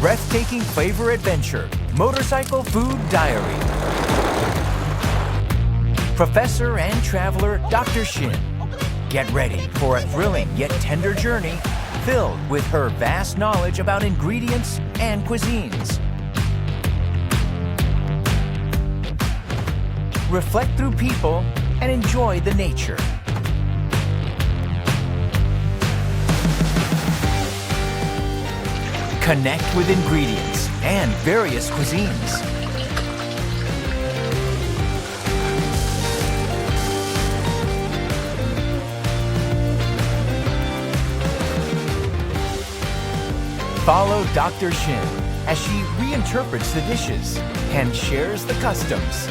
breathtaking flavor adventure, Motorcycle Food Diary. Professor and traveler Dr. Shin. Get ready for a thrilling yet tender journey filled with her vast knowledge about ingredients and cuisines. Reflect through people and enjoy the nature. Connect with ingredients and various cuisines. Follow Dr. Shin as she reinterprets the dishes and shares the customs.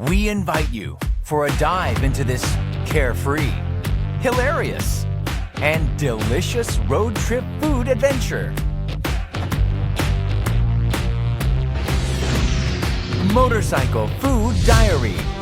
We invite you for a dive into this carefree, hilarious, and delicious road trip food adventure. Motorcycle Food Diary.